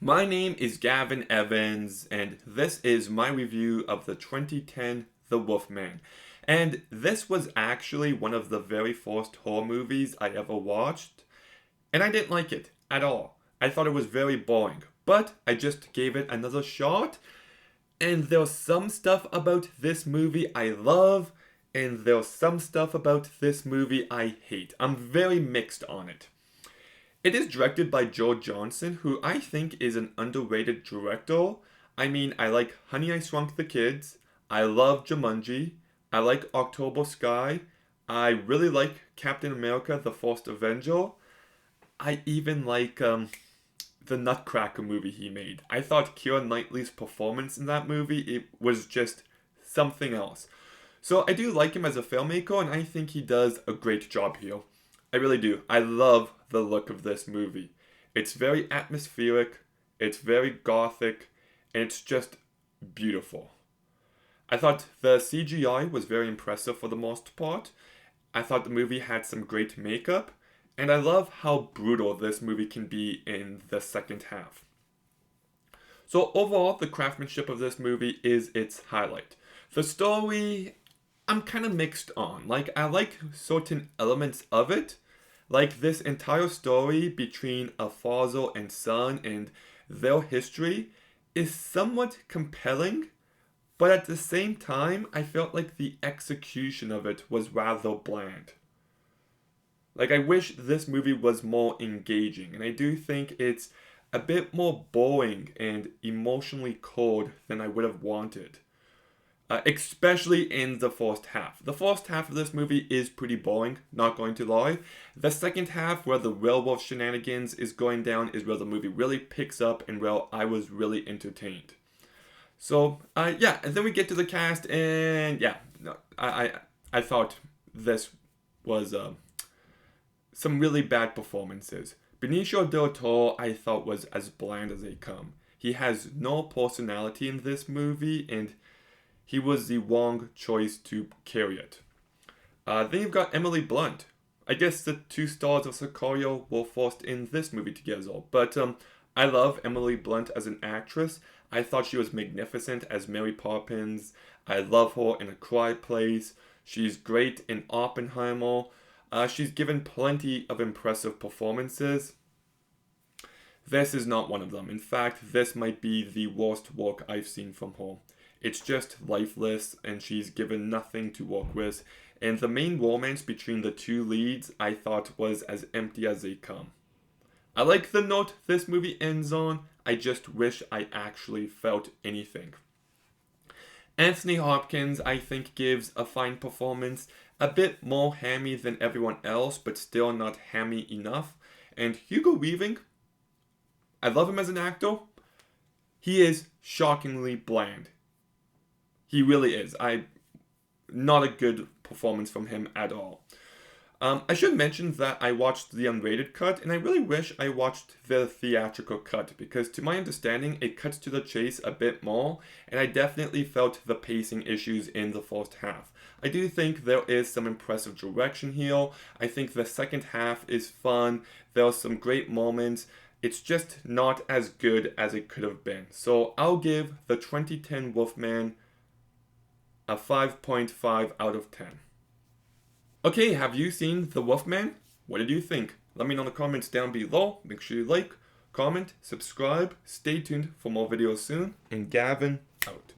My name is Gavin Evans, and this is my review of the 2010 The Wolfman. And this was actually one of the very first horror movies I ever watched, and I didn't like it at all. I thought it was very boring, but I just gave it another shot, and there's some stuff about this movie I love, and there's some stuff about this movie I hate. I'm very mixed on it. It is directed by Joe Johnson, who I think is an underrated director. I mean, I like Honey, I Shrunk the Kids. I love Jumanji. I like October Sky. I really like Captain America, The First Avenger. I even like the Nutcracker movie he made. I thought Keira Knightley's performance in that movie, it was just something else. So I do like him as a filmmaker, and I think he does a great job here. I really do. I love the look of this movie. It's very atmospheric, it's very gothic, and it's just beautiful. I thought the CGI was very impressive for the most part. I thought the movie had some great makeup, and I love how brutal this movie can be in the second half. So overall, the craftsmanship of this movie is its highlight. The story, I'm kind of mixed on. Like, I like certain elements of it. Like, this entire story between a father and son and their history is somewhat compelling, but at the same time, I felt like the execution of it was rather bland. Like, I wish this movie was more engaging, and I do think it's a bit more boring and emotionally cold than I would have wanted. Especially in the first half. The first half of this movie is pretty boring, not going to lie. The second half, where the werewolf shenanigans is going down, is where the movie really picks up and where I was really entertained. So, yeah, and then we get to the cast, and yeah, I thought this was some really bad performances. Benicio del Toro, I thought, was as bland as they come. He has no personality in this movie, and he was the wrong choice to carry it. Then you've got Emily Blunt. I guess the two stars of Sicario were forced in this movie together. But I love Emily Blunt as an actress. I thought she was magnificent as Mary Poppins. I love her in A Quiet Place. She's great in Oppenheimer. She's given plenty of impressive performances. This is not one of them. In fact, this might be the worst work I've seen from her. It's just lifeless, and she's given nothing to work with. And the main romance between the two leads, I thought, was as empty as they come. I like the note this movie ends on. I just wish I actually felt anything. Anthony Hopkins, I think, gives a fine performance. A bit more hammy than everyone else, but still not hammy enough. And Hugo Weaving, I love him as an actor. He is shockingly bland. He really is. Not a good performance from him at all. I should mention that I watched the unrated cut, and I really wish I watched the theatrical cut, because to my understanding, it cuts to the chase a bit more, and I definitely felt the pacing issues in the first half. I do think there is some impressive direction here. I think the second half is fun. There are some great moments. It's just not as good as it could have been. So I'll give the 2010 Wolfman a 5.5 out of 10. Okay, have you seen The Wolfman? What did you think? Let me know in the comments down below. Make sure you like, comment, subscribe. Stay tuned for more videos soon. And Gavin, out.